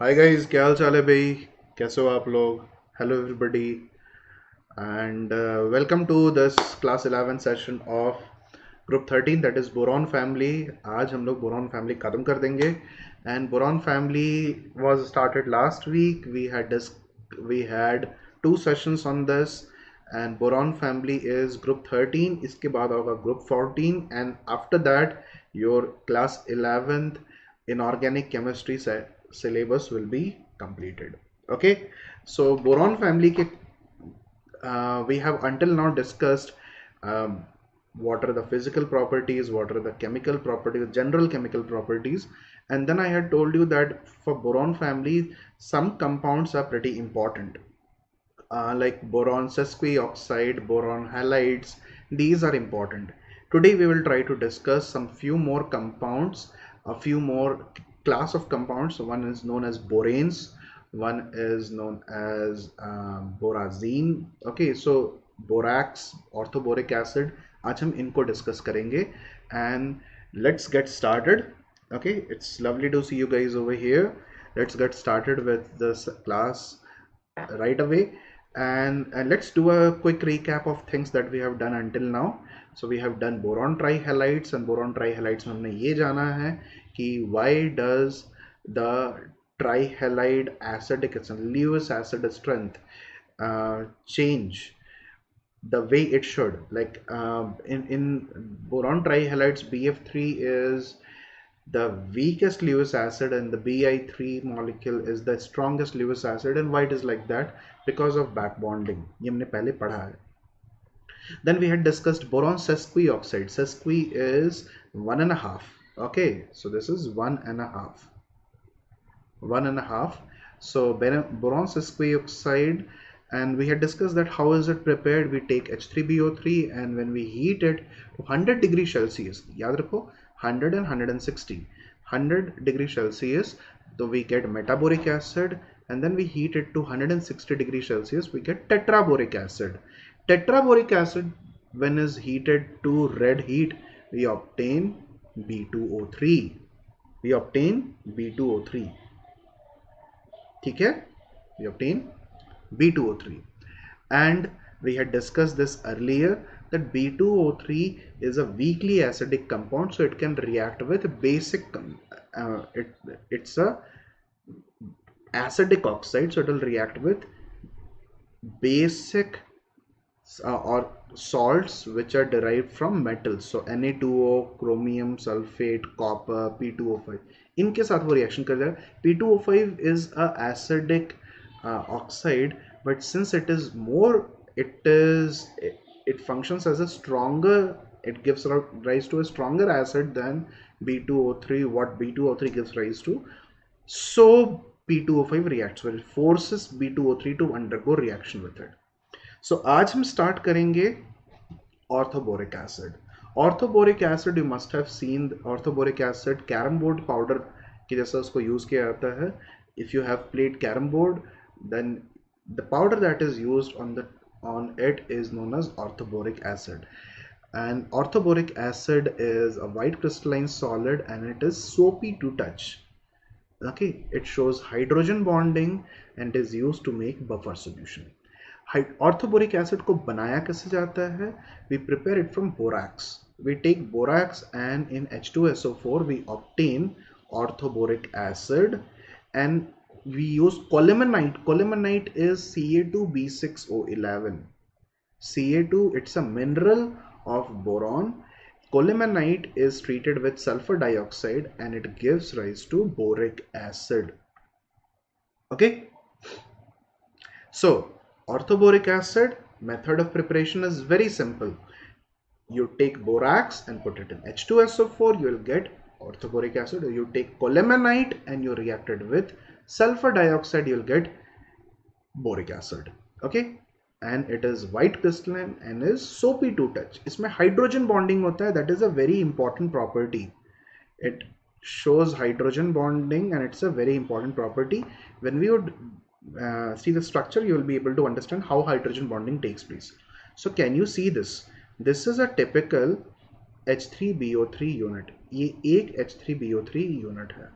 Hi guys, क्या हाल चाल है भाई? कैसे हो आप लोग? Hello everybody and welcome to this class 11 session of group 13 that is boron family. आज हम लोग बोरॉन फैमिली खत्म कर देंगे. And boron family was started last week. We had 2 sessions on this. And boron family is group 13. इसके बाद होगा group 14 and after that your class 11th inorganic chemistry syllabus will be completed. Okay, so boron family ke we have until now discussed um, what are the physical properties, what are the chemical properties, general chemical properties. And then I had told you that for boron family some compounds are pretty important, like boron sesquioxide, boron halides. These are important. Today we will try to discuss some few more compounds, a few more class of compounds. One is known as boranes, one is known as borazine. Okay, so borax, orthoboric acid. आज हम इनको discuss करेंगे and let's get started. Okay, it's lovely to see you guys over here. Let's get started with this class right away. And let's do a quick recap of things that we have done until now. So we have done boron trihalides, and boron trihalides में हमने ये जाना है कि why does the trihalide acidic Lewis acid strength change the way it should. Like in boron trihalides, BF3 is the weakest Lewis acid and the Bi3 molecule is the strongest Lewis acid. And why it is like that? Because of back bonding. ये हमने पहले पढ़ा है. Then we had discussed boron sesquioxide. Sesqui is 1.5. Okay, so this is 1.5. 1.5. So boron sesquioxide, and we had discussed that how is it prepared. We take H3BO3 and when we heat it to 100 degrees Celsius, याद रखो 100 and 160, 100 degrees Celsius, so we get metaboric acid, and then we heat it to 160 degrees Celsius, we get tetraboric acid. Tetraboric acid, when is heated to red heat, we obtain B2O3. We obtain B2O3. ठीक है? We obtain B2O3. And we had discussed this earlier that B2O3 is a weakly acidic compound, so it can react with basic it's a acidic oxide, so it will react with basic or salts which are derived from metals. So Na2O, chromium sulfate, copper, P2O5, इनके साथ वो reaction कर जाएगा. P2O5 is a acidic oxide, but since it is more, it functions as a stronger, it gives rise to a stronger acid than B2O3, what B2O3 gives rise to. So P2O5 reacts with it, forces B2O3 to undergo reaction with it. So आज हम start करेंगे orthoboric acid. Orthoboric acid, you must have seen orthoboric acid carom board powder की जैसा उसको use किया जाता है. If you have played carom board, then the powder that is used on it is known as orthoboric acid. And orthoboric acid is a white crystalline solid and it is soapy to touch. Okay, it shows hydrogen bonding and is used to make buffer solution. Orthoboric acid को बनाया कैसे जाता है? We prepare it from borax. We take borax and in H2SO4 we obtain orthoboric acid, and we use colemanite. Colemanite is Ca2B6O11. Ca2, it's a mineral of boron. Colemanite is treated with sulfur dioxide and it gives rise to boric acid. Okay, so orthoboric acid method of preparation is very simple. You take borax and put it in H2SO4, you will get orthoboric acid. Or you take colemanite and you react it with sulfur dioxide, you will get boric acid. Okay, and it is white crystalline and is soapy to touch. इसमें hydrogen bonding होता है, that is a very important property. It shows hydrogen bonding and it's a very important property. When we would see the structure, you will be able to understand how hydrogen bonding takes place. So can you see this? This is a typical H3BO3 unit. ये एक H3BO3 unit है.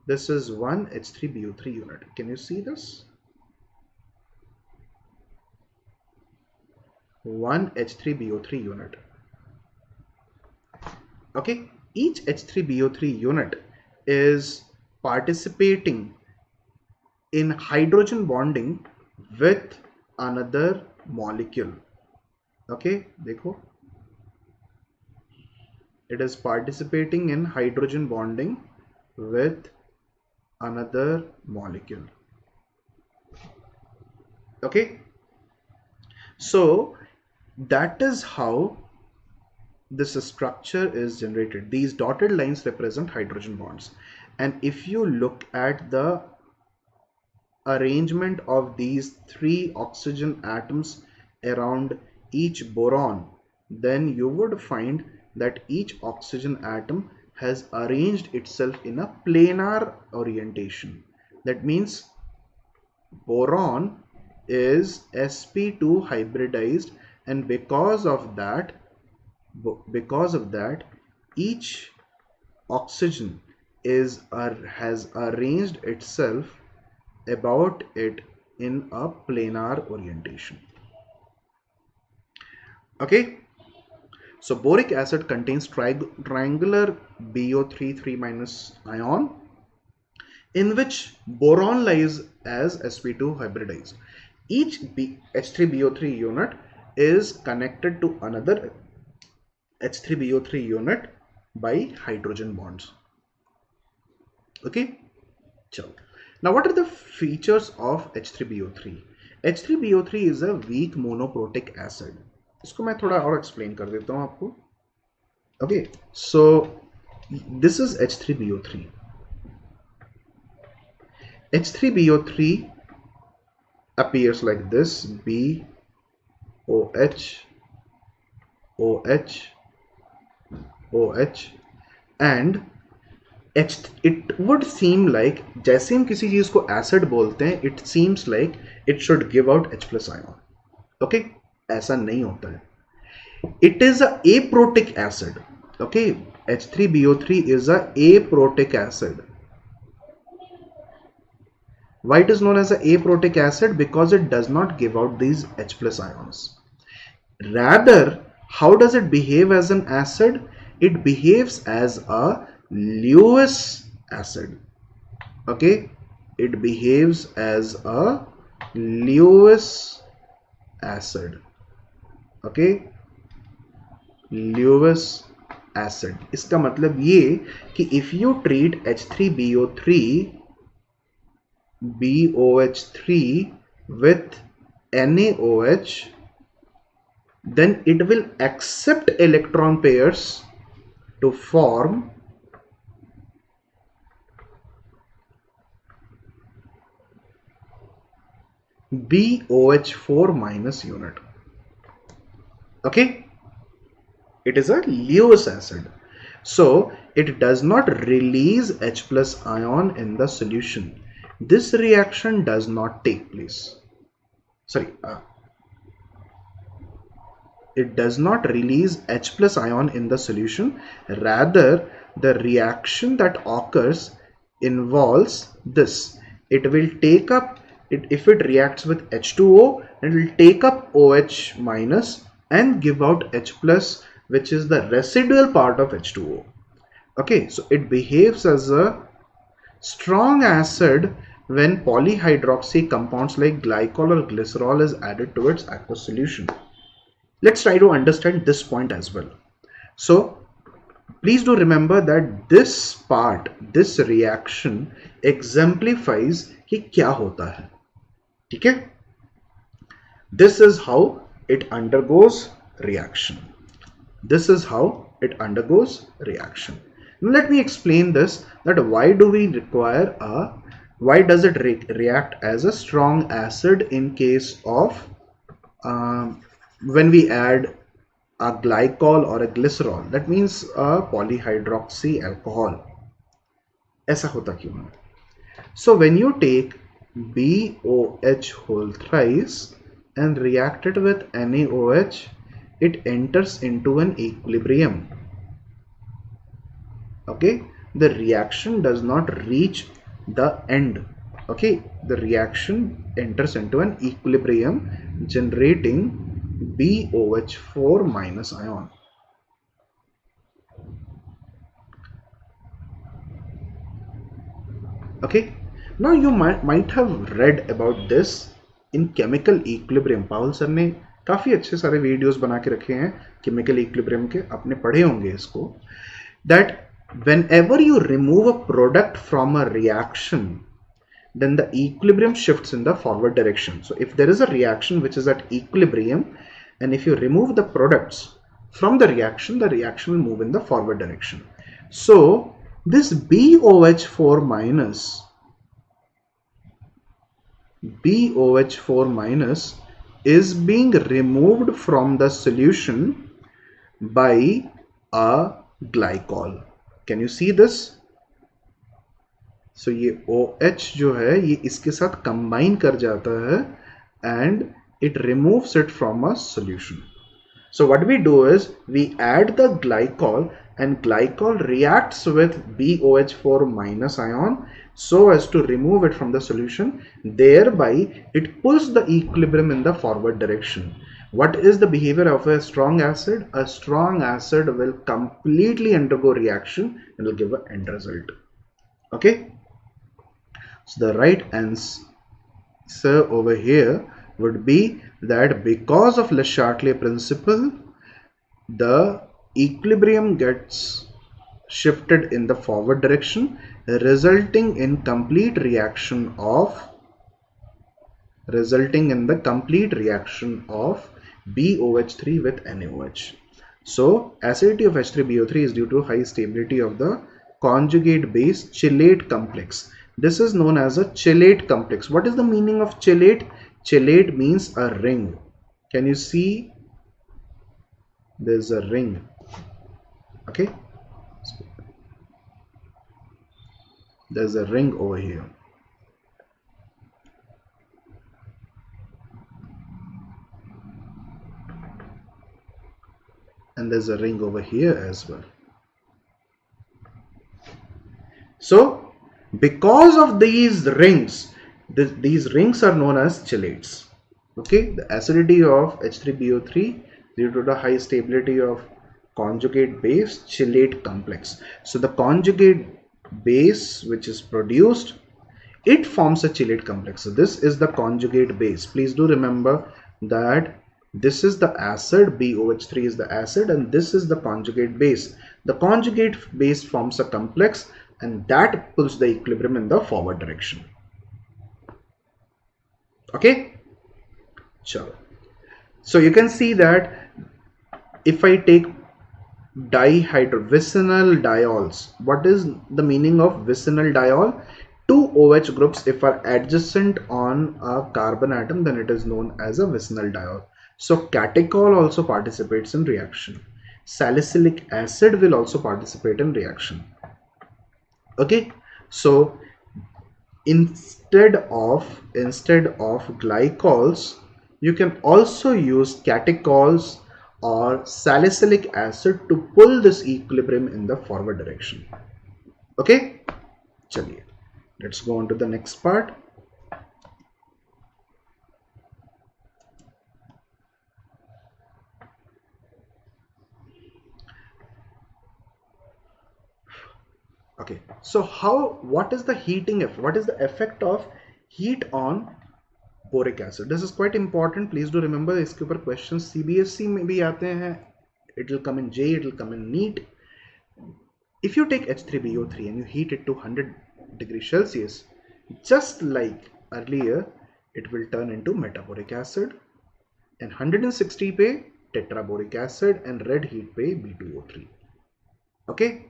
This is one H3BO3 unit. Can you see this? One H3BO3 unit. Okay, each H3BO3 unit is participating in hydrogen bonding with another molecule. Okay, देखो, it is participating in hydrogen bonding with another molecule. Okay, so that is how this structure is generated. These dotted lines represent hydrogen bonds, and if you look at the arrangement of these three oxygen atoms around each boron, then you would find that each oxygen atom has arranged itself in a planar orientation. That means boron is sp2 hybridized, and because of that each oxygen has arranged itself about it in a planar orientation. Okay, so boric acid contains triangular BO3 3- ion in which boron lies as sp2 hybridized. Each H3BO3 unit is connected to another H3BO3 unit by hydrogen bonds. Okay, so now what are the features of H3BO3? H3BO3 is a weak monoprotic acid. इसको मैं थोड़ा और explain कर देता हूँ आपको. Okay, so this is H3BO3. H3BO3 appears like this: BOH, OH, OH, and it would seem like, जैसे हम किसी चीज को एसिड बोलते हैं, it seems like it should give out H plus ion. Okay, ऐसा नहीं होता है. It is a aprotic acid. Okay, H3BO3 is a aprotic acid. Why it is known as a aprotic acid? Because it does not give out these H plus ions. Rather, how does it behave as an acid? It behaves as a Lewis acid. Okay, it behaves as a Lewis acid. Okay, Lewis acid. इसका मतलब ये कि if you treat H3BO3 BOH3 with NaOH, then it will accept electron pairs to form BOH4 minus unit. Okay, it is a Lewis acid, so it does not release H plus ion in the solution. This reaction does not take place. It does not release H plus ion in the solution. Rather, the reaction that occurs involves this. It will take up, if it reacts with H2O, it will take up OH minus and give out H plus, which is the residual part of H2O. Okay, so it behaves as a strong acid when polyhydroxy compounds like glycol or glycerol is added to its aqueous solution. Let's try to understand this point as well. So please do remember that this part, this reaction exemplifies कि क्या होता है. ठीक है? This is how it undergoes reaction. This is how it undergoes reaction. Now let me explain this, that why do we require why does it react as a strong acid in case of when we add a glycol or a glycerol, that means a polyhydroxy alcohol. ऐसा होता क्यों है? So when you take BOH whole thrice and react it with NaOH, it enters into an equilibrium. Okay, the reaction does not reach the end. Okay, the reaction enters into an equilibrium, generating BOH4 minus ion. Okay, now you might have read about this in chemical equilibrium. Paul sir ने काफ़ी अच्छे सारे videos बना के रखे हैं chemical equilibrium के, आपने पढ़े होंगे इसको. That whenever you remove a product from a reaction, then the equilibrium shifts in the forward direction. So if there is a reaction which is at equilibrium, and if you remove the products from the reaction will move in the forward direction. So this BOH4 minus is being removed from the solution by a glycol. Can you see this? So ये OH जो है ये इसके साथ combine कर जाता है and it removes it from a solution. So what we do is we add the glycol, and glycol reacts with BOH4 minus ion so as to remove it from the solution. Thereby it pulls the equilibrium in the forward direction. What is the behavior of a strong acid? A strong acid will completely undergo reaction and will give an end result. Okay, so the right answer over here would be that because of Le Chatelet principle, the equilibrium gets shifted in the forward direction, resulting in the complete reaction of BOH3 with NaOH. So acidity of H3BO3 is due to high stability of the conjugate base chelate complex. This is known as a chelate complex. What is the meaning of chelate? Chelate means a ring. Can you see? There's a ring. Okay, there's a ring over here. And there's a ring over here as well. So because of these rings, these rings are known as chelates. Okay, the acidity of H3BO3 due to the high stability of conjugate base chelate complex. So the conjugate base which is produced, it forms a chelate complex. So this is the conjugate base. Please do remember that this is the acid, BOH3 is the acid, and this is the conjugate base. The conjugate base forms a complex, and that pulls the equilibrium in the forward direction. Okay, sure. So you can see that if I take vicinal diols, what is the meaning of vicinal diol? Two OH groups if are adjacent on a carbon atom, then it is known as a vicinal diol. So catechol also participates in reaction. Salicylic acid will also participate in reaction. Okay, so instead of glycols, you can also use catechols or salicylic acid to pull this equilibrium in the forward direction. Okay, chaliye, let's go on to the next part. Okay, so what is the effect of heat on boric acid? This is quite important. Please do remember, इसके ऊपर questions CBSE में भी आते हैं. It will come in JEE, it will come in NEET. If you take H3BO3 and you heat it to 100 degrees Celsius, just like earlier, it will turn into metaboric acid, and 160 पे tetraboric acid, and red heat पे B2O3. Okay,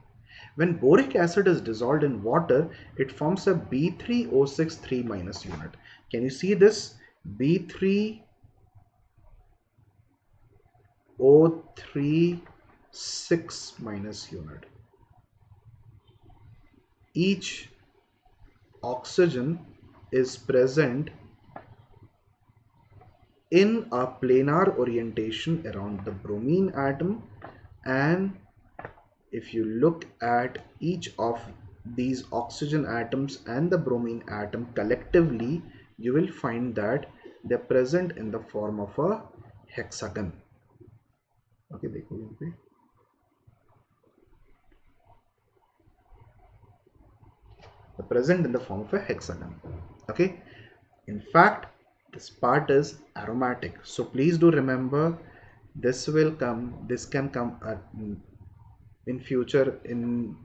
when boric acid is dissolved in water, it forms a B3O6 3 minus unit. Can you see this? B3O3 6 minus unit. Each oxygen is present in a planar orientation around the bromine atom, and if you look at each of these oxygen atoms and the bromine atom collectively, you will find that they're present in the form of a hexagon. Okay, देखो यहाँ पे they're present in the form of a hexagon. Okay, in fact, this part is aromatic. So please do remember, this can come in future in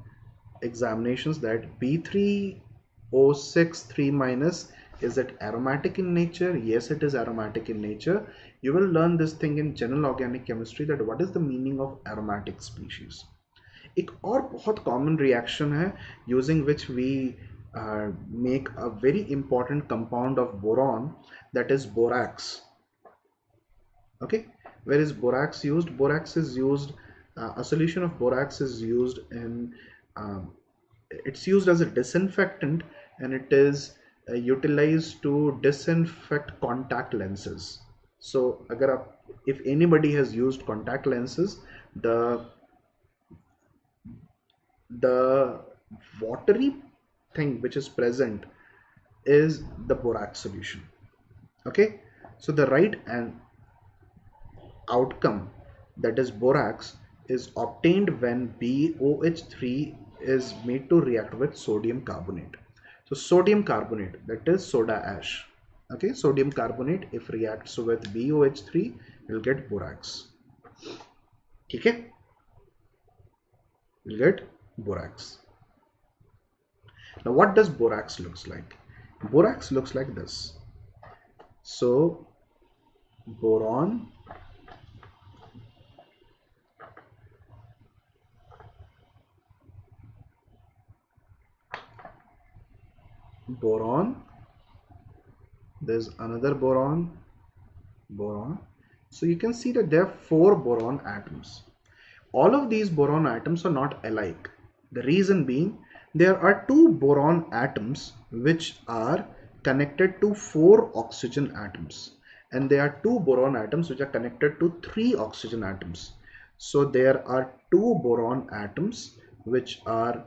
examinations, that B3O6 3 minus, is it aromatic in nature? Yes, it is aromatic in nature. You will learn this thing in general organic chemistry, that what is the meaning of aromatic species. एक और बहुत common reaction है using which we make a very important compound of boron, that is borax. Okay, where is borax used? Borax is used, a solution of borax is used in it's used as a disinfectant, and it is utilized to disinfect contact lenses. So if anybody has used contact lenses, the watery thing which is present is the borax solution. Okay, so the right and outcome, that is borax, is obtained when BOH3 is made to react with sodium carbonate. So sodium carbonate, that is soda ash. Okay, sodium carbonate if reacts with BOH3, you'll get borax. Okay, you'll get borax. Now what does borax looks like? Borax looks like this. So boron, there's another boron. So you can see that there are 4 boron atoms. All of these boron atoms are not alike. The reason being, there are 2 boron atoms which are connected to 4 oxygen atoms, and there are 2 boron atoms which are connected to 3 oxygen atoms. So there are 2 boron atoms which are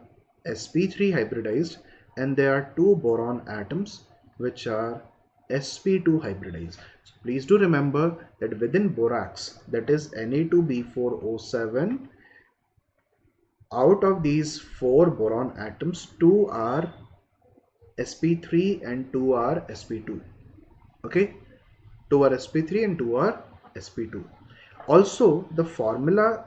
sp3 hybridized, and there are 2 boron atoms which are sp2 hybridized. So please do remember that within borax, that is Na2B4O7, out of these 4 boron atoms, 2 are sp3 and 2 are sp2. Okay, 2 are sp3 and 2 are sp2. Also, the formula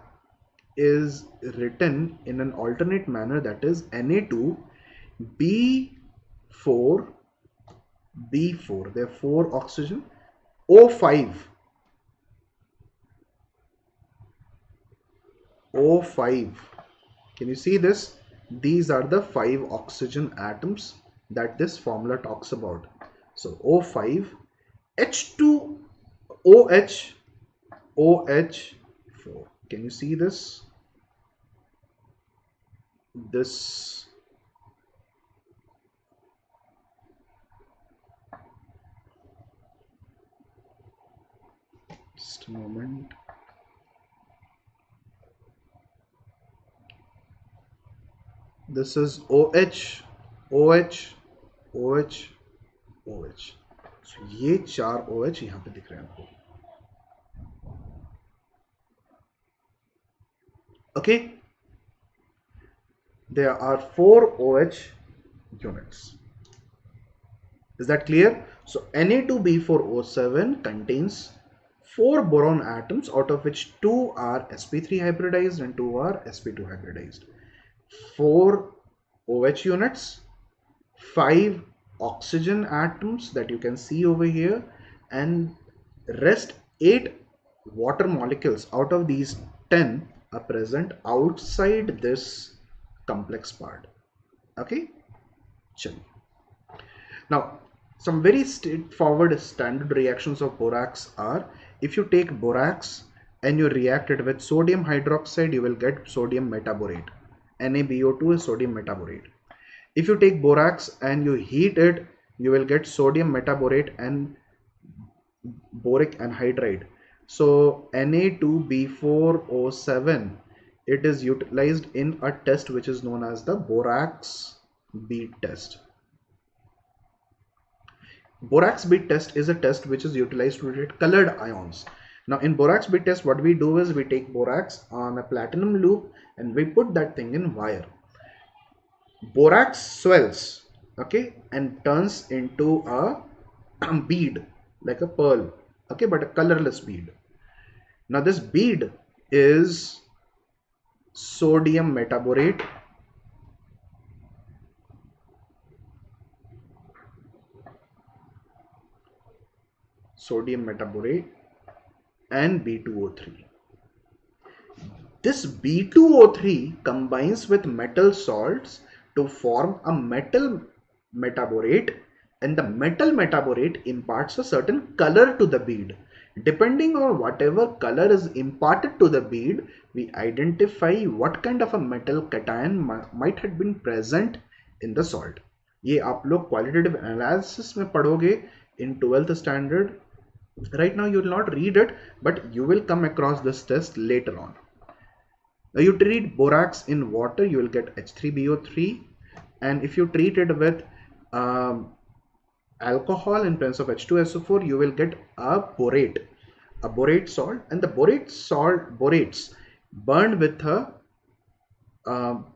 is written in an alternate manner, that is Na2B4, there are 4 oxygen, O5, can you see this? These are the 5 oxygen atoms that this formula talks about. So O5, H2, OH4. Can you see this? Just a moment. This is OH. So ये 4 OH यहाँ पे दिख रहे हैं आपको. Okay, there are 4 OH units. Is that clear? So Na2B4O7 contains 4 boron atoms, out of which 2 are sp3 hybridized and 2 are sp2 hybridized. 4 OH units, 5 oxygen atoms that you can see over here, and rest 8 water molecules out of these 10 are present outside this complex part. Okay, now some very straightforward standard reactions of borax are, if you take borax and you react it with sodium hydroxide, you will get sodium metaborate. NaBO2 is sodium metaborate. If you take borax and you heat it, you will get sodium metaborate and boric anhydride. So Na2B4O7 it is utilized in a test which is known as the borax bead test. Borax bead test is a test which is utilized to detect colored ions. Now in borax bead test, what we do is we take borax on a platinum loop and we put that thing in wire. Borax swells, okay, and turns into a bead, like a pearl, okay, but a colorless bead. Now this bead is sodium metaborate, and B2O3. This B2O3 combines with metal salts to form a metal metaborate, and the metal metaborate imparts a certain color to the bead. Depending on whatever color is imparted to the bead, we identify what kind of a metal cation might have been present in the salt. ये आप लोग qualitative analysis में पढ़ोगे in 12th standard. Right now you will not read it, but you will come across this test later on. Now you treat borax in water, you will get H3BO3, and if you treat it with alcohol in presence of H2SO4, you will get a borate salt, and the borates burn with a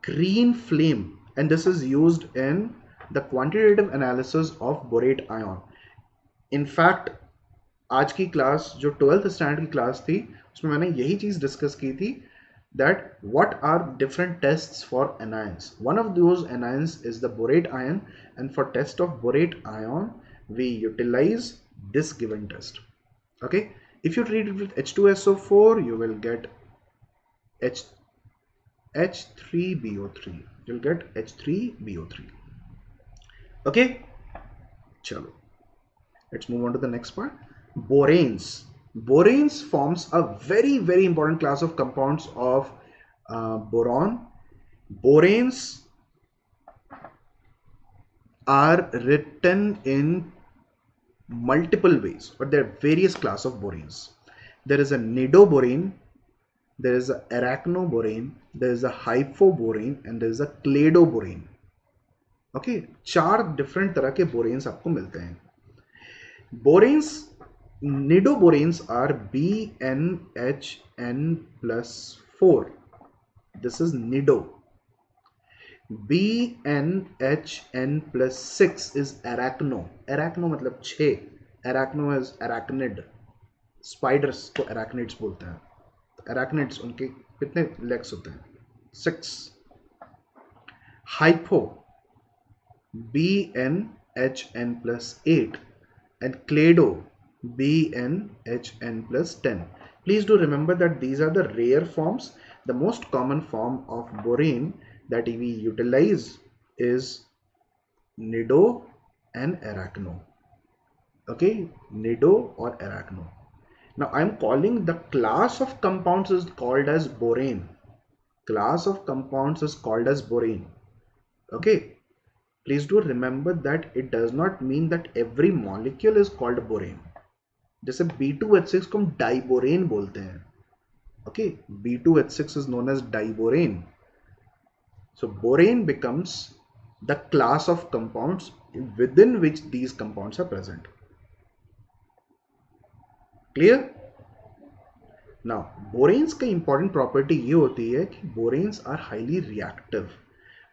green flame, and this is used in the quantitative analysis of borate ion. In fact, आज की class जो 12th standard की class थी उसमें मैंने यही चीज discuss की थी, that what are different tests for anions. One of those anions is the borate ion, and for test of borate ion we utilize this given test. Okay, if you treat it with H2SO4, you will get H3BO3. You'll get H3BO3. Okay, chalo, let's move on to the next part. Boranes. Boranes forms a very important class of compounds of boron. Boranes are written in multiple ways, but there are various class of boranes. There is a nidoborane, there is a arachnoborane, there is a hypoborane, and there is a cladoborane. Okay, 4 different तरह के boranes आपको मिलते हैं. Boranes, nidoboranes are BNHN+4. This is nido. BNHN+6 is arachno. Arachno मतलब 6. Arachno is arachnid. Spiders को arachnids बोलते हैं. Arachnids उनके कितने legs होते हैं? 6. Hypo, BNHN+8, and clado, BNHN+10. Please do remember that these are the rare forms. The most common form of borane that we utilize is nido and arachno. Okay, nido or arachno. Now I am calling the class of compounds is called as borane. Class of compounds is called as borane. Okay, please do remember that it does not mean that every molecule is called borane. जैसे B2H6 को हम diborane बोलते हैं. Okay, B2H6 is known as diborane. So borane becomes the class of compounds within which these compounds are present. Clear? Now boranes का important property ये होती है कि boranes are highly reactive.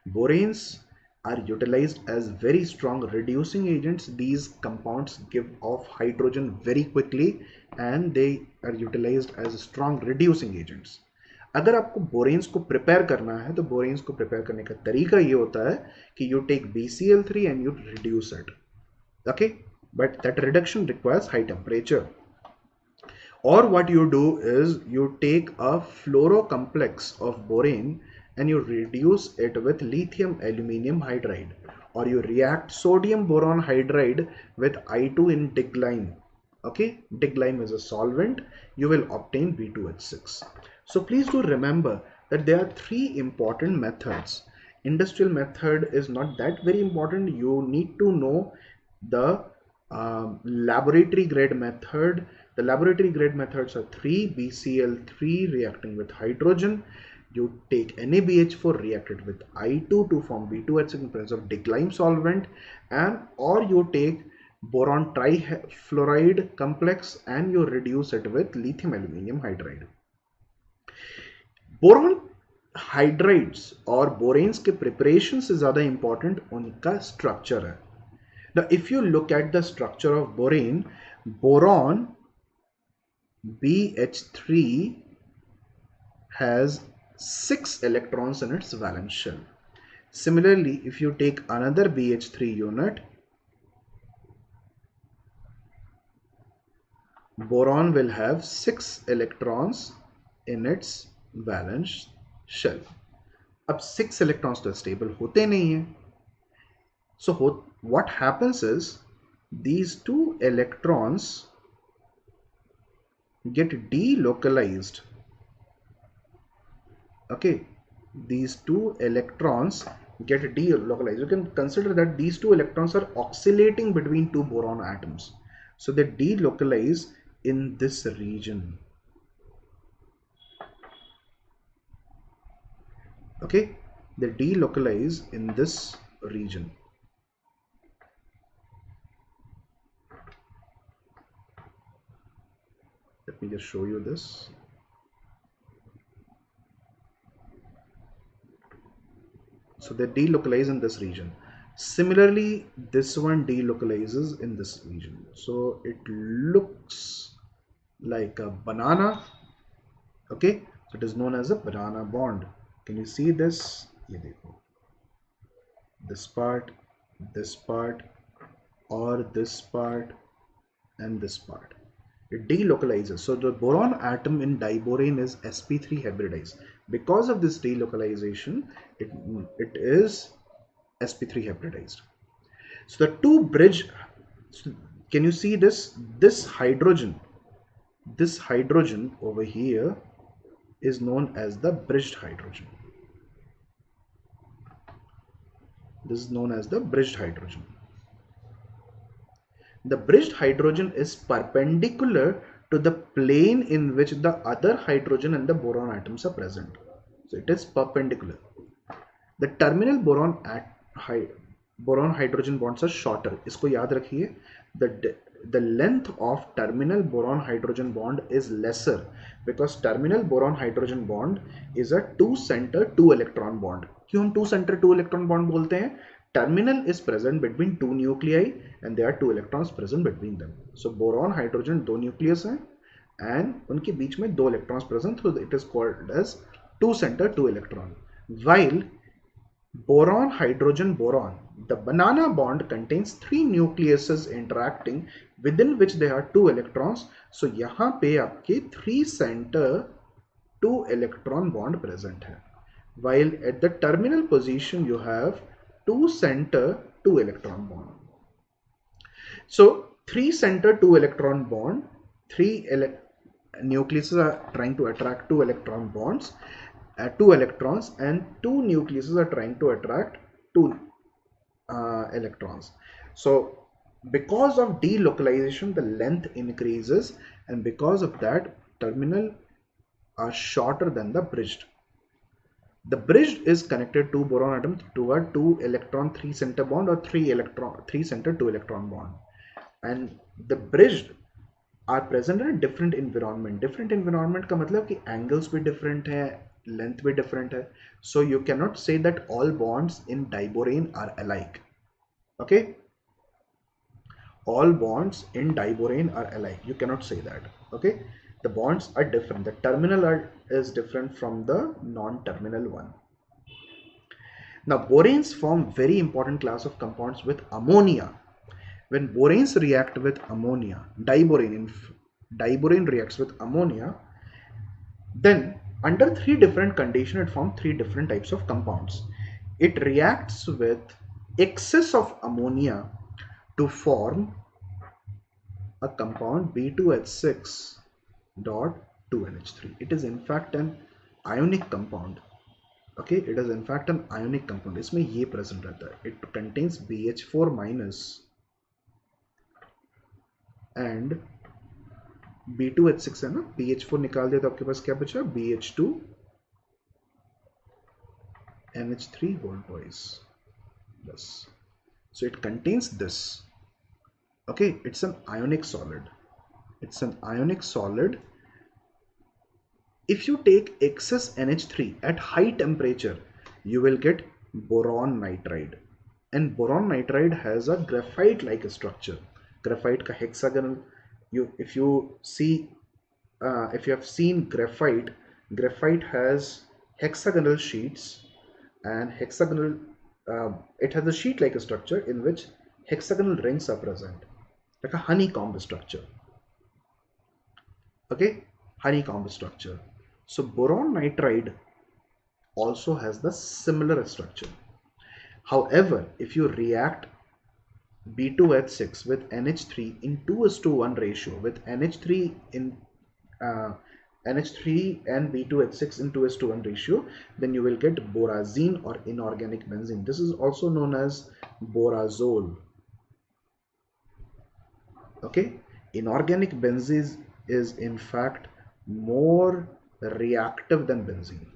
Boranes are utilized as very strong reducing agents. These compounds give off hydrogen very quickly and they are utilized as strong reducing agents. अगर आपको बोरेन्स को prepare करना है तो बोरेन्स को प्रिपेयर करने का तरीका ये होता है कि you take BCl3 and you reduce it. Okay, but that reduction requires high temperature. Or what you do is you take a fluorocomplex of borane and you reduce it with lithium aluminium hydride, or you react sodium boron hydride with I2 in diglime. Okay, diglime is a solvent. You will obtain B2H6. So please do remember that there are 3 important methods. Industrial method is not that very important. You need to know the laboratory grade method. The laboratory grade methods are 3: BCl3 reacting with hydrogen, You take NaBH4, react it with I2 to form B2H6 in presence of decline solvent, and or you take boron trifluoride complex and you reduce it with lithium aluminium hydride. Boron hydrides और बोरेन्स के preparation से ज़्यादा important उनका structure है. Now, if you look at the structure of borane, boron BH3 has 6 electrons in its valence shell. Similarly, if you take another BH3 unit, boron will have 6 electrons in its valence shell. अब 6 electrons तो stable होते नहीं हैं. So what happens is these 2 electrons get delocalized. Okay, these 2 electrons get delocalized. You can consider that these 2 electrons are oscillating between 2 boron atoms. So they delocalize in this region. Okay, they delocalize in this region. Let me just show you this. So they delocalize in this region. Similarly, this one delocalizes in this region. So it looks like a banana. Okay, so it is known as a banana bond. Can you see this? This part, or this part, and this part. It delocalizes. So the boron atom in diborane is sp3 hybridized. Because of this delocalization, it is sp3 hybridized. So the two bridge, can you see this? This hydrogen over here is known as the bridged hydrogen. This is known as the bridged hydrogen. The bridged hydrogen is perpendicular to the plane in which the other hydrogen and the boron atoms are present. So it is perpendicular. The terminal boron hydrogen bonds are shorter. इसको याद रखिए. The length of terminal boron hydrogen bond is lesser because terminal boron hydrogen bond is a 2-center 2-electron bond. क्यों हम 2-center 2-electron bond बोलते हैं? Terminal is present between 2 nuclei and there are 2 electrons present between them. So boron hydrogen 2 nucleus हैं and उनके बीच में 2 electrons present, so it is called as 2-center 2-electron. While boron hydrogen boron, the banana bond contains 3 nucleuses interacting within which there are 2 electrons. So यहाँ पे आपके 3-center 2-electron bond present है. While at the terminal position you have 2-center 2-electron bond. So 3-center 2-electron bond, 3 nucleuses are trying to attract 2 electron bonds, 2 electrons, and 2 nucleuses are trying to attract 2 electrons. So because of delocalization, the length increases, and because of that, terminal are shorter than the bridged. The bridged is connected to boron atom to a 2-electron 3-center bond or 3-center 2-electron bond, and the bridged are present in a different environment. Different environment का मतलब कि angles भी different है, length भी different है. So you cannot say that all bonds in diborane are alike. Okay, all bonds in diborane are alike. You cannot say that. Okay, the bonds are different. The terminal is different from the non-terminal one. Now boranes form very important class of compounds with ammonia. When boranes react with ammonia, diborane reacts with ammonia, then under 3 different conditions it forms 3 different types of compounds. It reacts with excess of ammonia to form a compound B2H6 dot 2NH3. It is in fact an ionic compound. Okay, it is in fact an ionic compound. इसमें ये present रहता है. It contains BH4 minus and B2H6 है ना, BH4 निकाल दिया तो आपके पास क्या बचा? BH2 NH3 whole twice plus. So it contains this. Okay, it's an ionic solid. It's an ionic solid. If you take excess NH3 at high temperature, you will get boron nitride. And boron nitride has a graphite-like structure. Graphite ka hexagonal. If you have seen graphite, graphite has hexagonal sheets, and it has a sheet-like structure in which hexagonal rings are present, like a honeycomb structure. Okay, honeycomb structure. So boron nitride also has the similar structure. However, if you react B2H6 with NH3 in 2:1 ratio, with NH3 and B2H6 in 2:1 ratio, then you will get borazine or inorganic benzene. This is also known as borazole. Okay, inorganic benzene is in fact more reactive than benzene.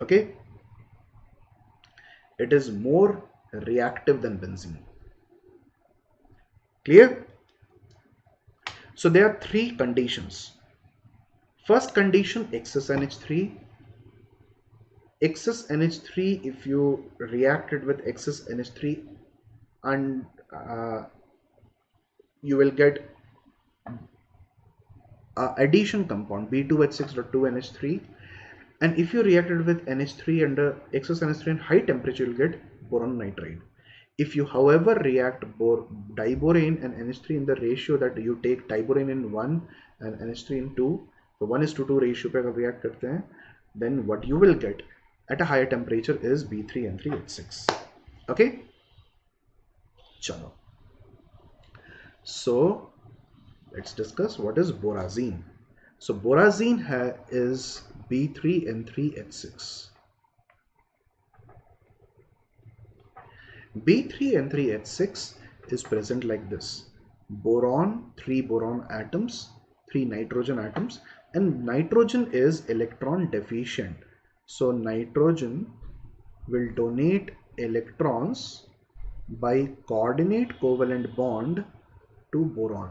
Okay, it is more reactive than benzene. Clear? So there are three conditions. First condition, excess NH3. Excess NH3, if you react it with excess NH3, and you will get addition compound B2H6.2NH3. And if you react it with NH3 under excess NH3 and high temperature, you will get boron nitride. If you, however, react diborane and NH3 in the ratio that you take diborane in 1 and NH3 in 2, so 1:2 ratio पे अगर react करते हैं, then what you will get at a higher temperature is B3N3H6. Okay? Chalo. So let's discuss what is borazine. So borazine is B3N3H6. B3N3H6 is present like this. Boron, 3 boron atoms, 3 nitrogen atoms, and nitrogen is electron deficient. So nitrogen will donate electrons by coordinate covalent bond to boron,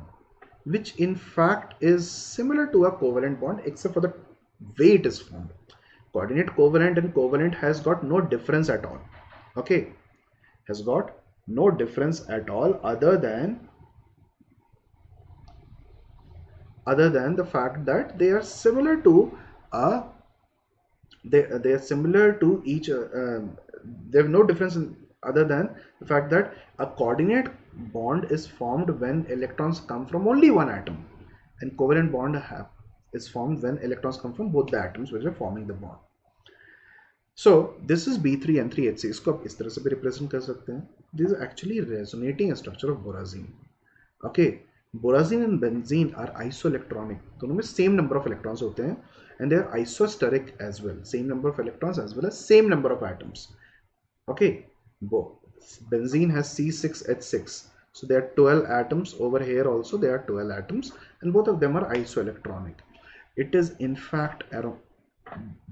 which in fact is similar to a covalent bond except for the way it is formed. Coordinate covalent and covalent has got no difference at all. Okay, has got no difference at all other than the fact that they are similar to they are similar to each. They have no difference other than the fact that a coordinate bond is formed when electrons come from only one atom, and covalent bond is formed when electrons come from both the atoms which are forming the bond. So this is B3N3H6. इसको आप इस तरह से भी represent कर सकते हैं. This is actually resonating structure of borazine. Okay, borazine and benzene are isoelectronic. दोनों में same number of electrons होते हैं, and they are isosteric as well. Same number of electrons as well as same number of atoms. Okay, benzene has C6H6. So there are 12 atoms. Over here also there are 12 atoms, and both of them are isoelectronic. It is in fact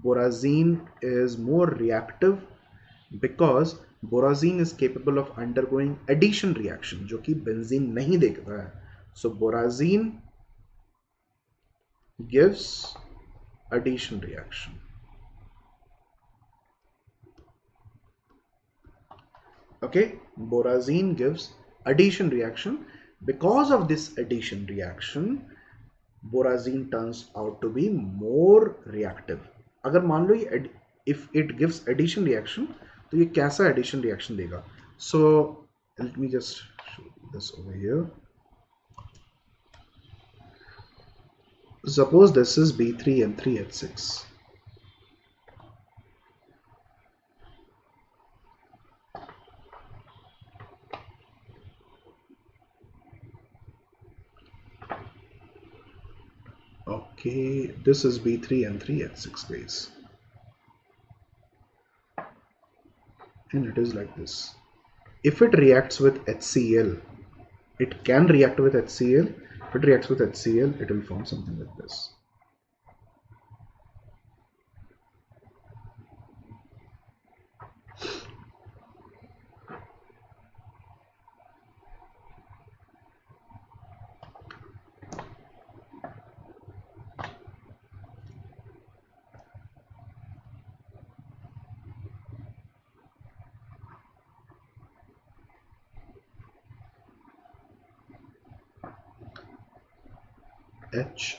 borazine is more reactive because borazine is capable of undergoing addition reaction, जो कि benzene नहीं देखता है. So borazine gives addition reaction. Okay, borazine gives addition reaction. Because of this addition reaction, borazine turns out to be more reactive. अगर मान लो ये if it gives addition reaction, तो ये कैसा addition reaction देगा? So let me just show this over here. Suppose this is B3N3H6. Okay, this is B3N3H6 base, and it is like this. If it reacts with HCl, it can react with HCl. If it reacts with HCl, it will form something like this. H.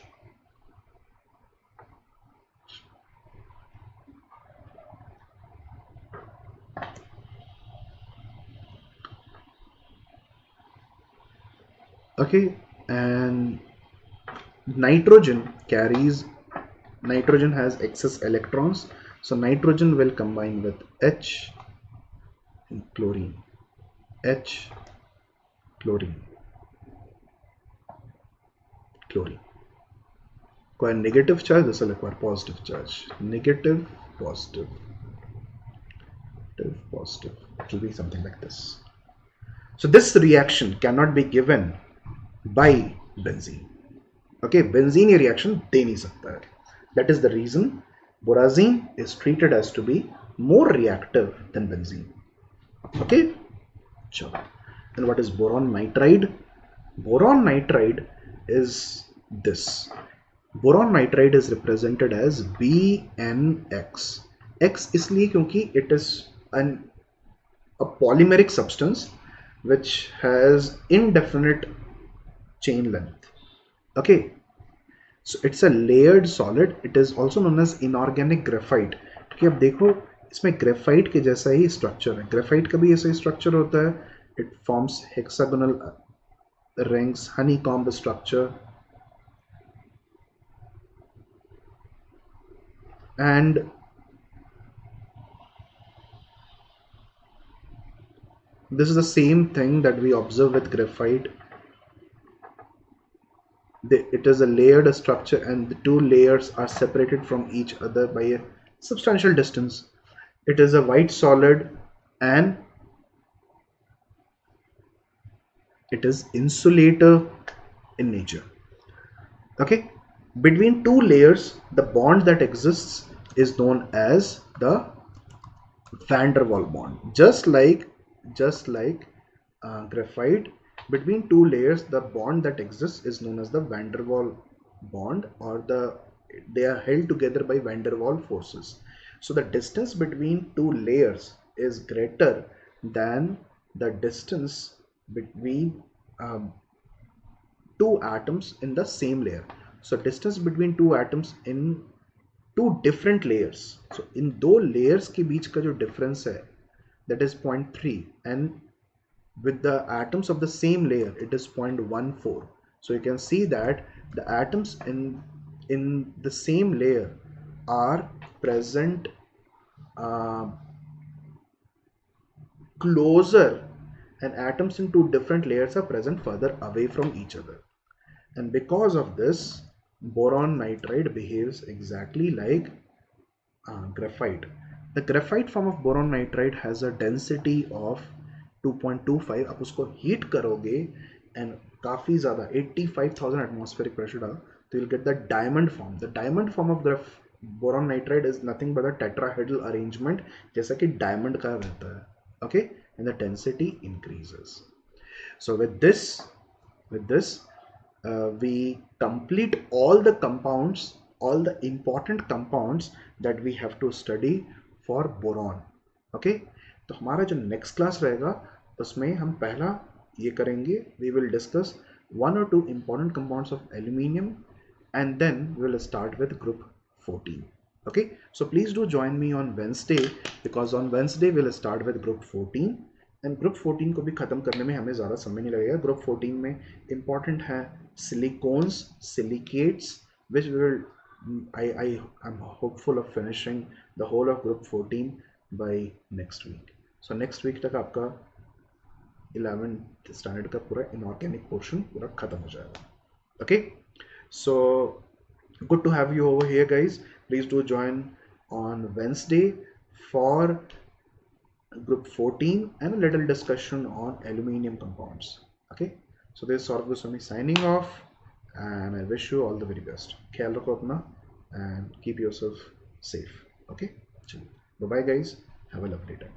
Okay, and nitrogen has excess electrons, so nitrogen will combine with H and chlorine. H, chlorine, chlorine. Acquire negative charge, this will acquire positive charge. Negative, positive, negative, positive. It will be something like this. So this reaction cannot be given by benzene. Okay, benzene ये reaction दे नहीं सकता है. That is the reason borazine is treated as to be more reactive than benzene. Okay, sure. And what is boron nitride? Boron nitride is this. Boron nitride is represented as BnX. X इसलिए क्योंकि it is a polymeric substance which has indefinite chain length. Okay, so it's a layered solid. It is also known as inorganic graphite. क्योंकि अब देखो इसमें graphite के जैसा ही structure है. Graphite का भी ऐसा ही स्ट्रक्चर होता है. It forms hexagonal rings, honeycomb structure, and this is the same thing that we observe with graphite. It is a layered structure and the two layers are separated from each other by a substantial distance. It is a white solid and it is insulator in nature. Okay, between two layers the bond that exists is known as the van der Waals bond. Just like graphite, between two layers the bond that exists is known as the van der Waals bond, or they are held together by van der Waals forces. So the distance between two layers is greater than the distance between two atoms in the same layer. So distance between two atoms in two different layers, so in दो layers के बीच का जो difference है, that is 0.3, and with the atoms of the same layer it is 0.14. So you can see that the atoms in the same layer are present closer, and atoms in two different layers are present further away from each other. And because of this, boron nitride behaves exactly like graphite. The graphite form of boron nitride has a density of 2.25. आप उसको heat करोगे and काफ़ी ज़्यादा 85,000 atmospheric pressure डाल, तो you'll get the diamond form. The diamond form of boron nitride is nothing but a tetrahedral arrangement, जैसा कि diamond का रहता है. Okay, and the density increases. So with this we complete all the compounds, all the important compounds that we have to study for boron. Okay, तो हमारा जो next class रहेगा उसमें हम पहला ये करेंगे, we will discuss one or two important compounds of aluminium, and then we will start with group 14. Okay, so please do join me on Wednesday, because on Wednesday we will start with group 14, and group 14 को भी ख़त्म करने में हमें ज़्यादा समय नहीं लगेगा. group 14 में important है silicones, silicates, which we will I'm hopeful of finishing the whole of group 14 by next week. So next week तक आपका 11th standard का पूरा inorganic portion पूरा ख़त्म हो जाएगा. Okay, so good to have you over here, guys. Please do join on Wednesday for group 14 and a little discussion on aluminium compounds. Okay, so this is Saurav signing off, and I wish you all the very best. ख्याल रखो अपना and keep yourself safe. Okay, bye bye guys, have a lovely time.